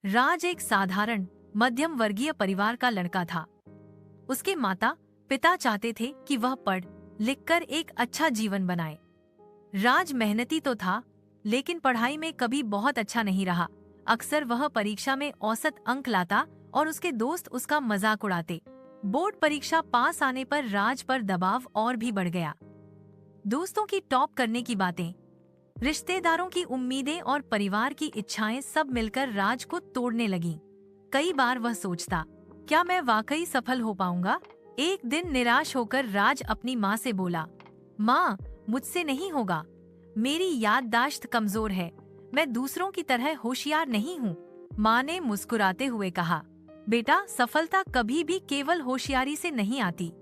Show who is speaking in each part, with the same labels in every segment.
Speaker 1: राज एक साधारण मध्यम वर्गीय परिवार का लड़का था। उसके माता पिता चाहते थे कि वह पढ़ लिखकर एक अच्छा जीवन बनाए। राज मेहनती तो था, लेकिन पढ़ाई में कभी बहुत अच्छा नहीं रहा। अक्सर वह परीक्षा में औसत अंक लाता और उसके दोस्त उसका मजाक उड़ाते। बोर्ड परीक्षा पास आने पर राज पर दबाव और भी बढ़ गया। दोस्तों की टॉप करने की बातें, रिश्तेदारों की उम्मीदें और परिवार की इच्छाएं सब मिलकर राज को तोड़ने लगीं। कई बार वह सोचता, क्या मैं वाकई सफल हो पाऊंगा? एक दिन निराश होकर राज अपनी माँ से बोला, माँ, मुझसे नहीं होगा। मेरी याददाश्त कमजोर है, मैं दूसरों की तरह होशियार नहीं हूँ। माँ ने मुस्कुराते हुए कहा, बेटा, सफलता कभी भी केवल होशियारी से नहीं आती।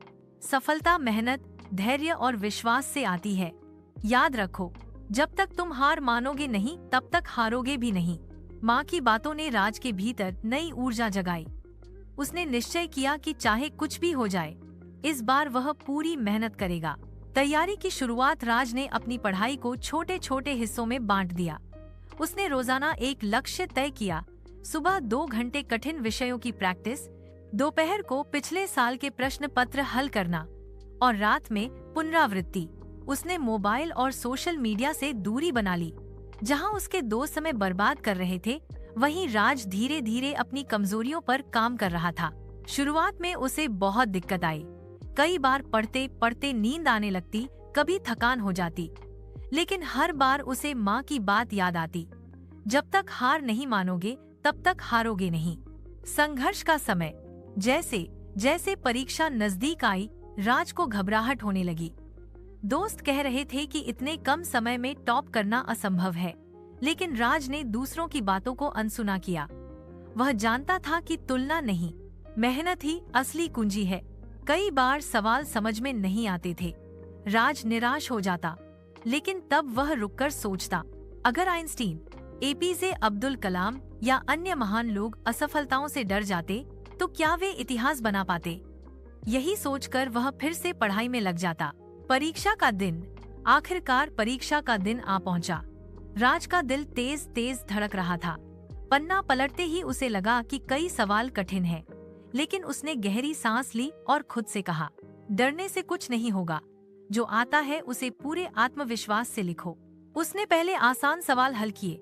Speaker 1: सफलता मेहनत, धैर्य और विश्वास से आती है। याद रखो, जब तक तुम हार मानोगे नहीं, तब तक हारोगे भी नहीं। माँ की बातों ने राज के भीतर नई ऊर्जा जगाई। उसने निश्चय किया कि चाहे कुछ भी हो जाए, इस बार वह पूरी मेहनत करेगा। तैयारी की शुरुआत राज ने अपनी पढ़ाई को छोटे छोटे हिस्सों में बांट दिया। उसने रोजाना एक लक्ष्य तय किया। सुबह 2 घंटे कठिन विषयों की प्रैक्टिस, दोपहर को पिछले साल के प्रश्न पत्र हल करना और रात में पुनरावृत्ति। उसने मोबाइल और सोशल मीडिया से दूरी बना ली। जहां उसके दोस्त समय बर्बाद कर रहे थे, वहीं राज धीरे धीरे अपनी कमजोरियों पर काम कर रहा था। शुरुआत में उसे बहुत दिक्कत आई। कई बार पढ़ते पढ़ते नींद आने लगती, कभी थकान हो जाती। लेकिन हर बार उसे माँ की बात याद आती, जब तक हार नहीं मानोगे तब तक हारोगे नहीं। संघर्ष का समय, जैसे जैसे परीक्षा नजदीक आई, राज को घबराहट होने लगी। दोस्त कह रहे थे कि इतने कम समय में टॉप करना असंभव है, लेकिन राज ने दूसरों की बातों को अनसुना किया। वह जानता था कि तुलना नहीं, मेहनत ही असली कुंजी है। कई बार सवाल समझ में नहीं आते थे। राज निराश हो जाता, लेकिन तब वह रुककर सोचता, अगर आइंस्टीन, एपीजे अब्दुल कलाम या अन्य महान लोग असफलताओं से डर जाते, तो क्या वे इतिहास बना पाते? यही सोचकर वह फिर से पढ़ाई में लग जाता। परीक्षा का दिन, आखिरकार परीक्षा का दिन आ पहुंचा। राज का दिल तेज तेज धड़क रहा था। पन्ना पलटते ही उसे लगा कि कई सवाल कठिन हैं, लेकिन उसने गहरी सांस ली और खुद से कहा, डरने से कुछ नहीं होगा। जो आता है उसे पूरे आत्मविश्वास से लिखो। उसने पहले आसान सवाल हल किए,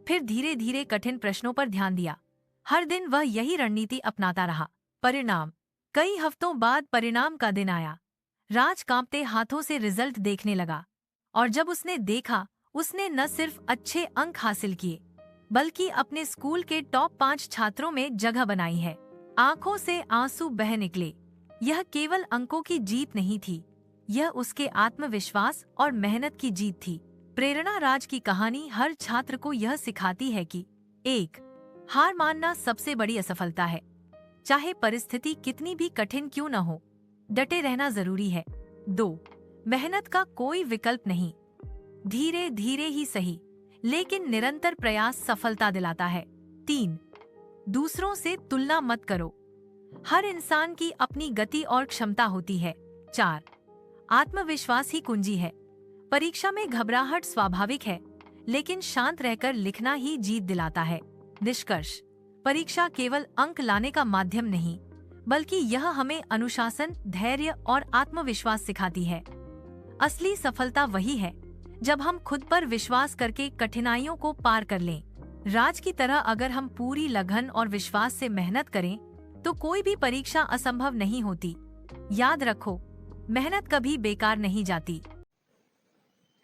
Speaker 1: फिर धीरे धीरे कठिन प्रश्नों पर ध्यान दिया। हर दिन वह यही रणनीति अपनाता रहा। परिणाम, कई हफ्तों बाद परिणाम का दिन आया। राज कांपते हाथों से रिजल्ट देखने लगा, और जब उसने देखा, उसने न सिर्फ अच्छे अंक हासिल किए, बल्कि अपने स्कूल के टॉप 5 छात्रों में जगह बनाई है। आंखों से आंसू बह निकले। यह केवल अंकों की जीत नहीं थी, यह उसके आत्मविश्वास और मेहनत की जीत थी। प्रेरणा राज की कहानी हर छात्र को यह सिखाती है कि 1. हार मानना सबसे बड़ी असफलता है। चाहे परिस्थिति कितनी भी कठिन क्यों न हो, डटे रहना जरूरी है। 2. मेहनत का कोई विकल्प नहीं। धीरे धीरे ही सही, लेकिन निरंतर प्रयास सफलता दिलाता है। 3. दूसरों से तुलना मत करो। हर इंसान की अपनी गति और क्षमता होती है। 4. आत्मविश्वास ही कुंजी है। परीक्षा में घबराहट स्वाभाविक है, लेकिन शांत रहकर लिखना ही जीत दिलाता है। निष्कर्ष, परीक्षा केवल अंक लाने का माध्यम नहीं, बल्कि यह हमें अनुशासन, धैर्य और आत्मविश्वास सिखाती है। असली सफलता वही है जब हम खुद पर विश्वास करके कठिनाइयों को पार कर लें। राज की तरह अगर हम पूरी लगन और विश्वास से मेहनत करें, तो कोई भी परीक्षा असंभव नहीं होती। याद रखो, मेहनत कभी बेकार नहीं जाती।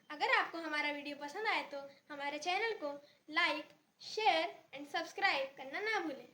Speaker 2: अगर आपको हमारा वीडियो पसंद आए तो हमारे चैनल को लाइक, शेयर एंड सब्सक्राइब करना ना भूलें।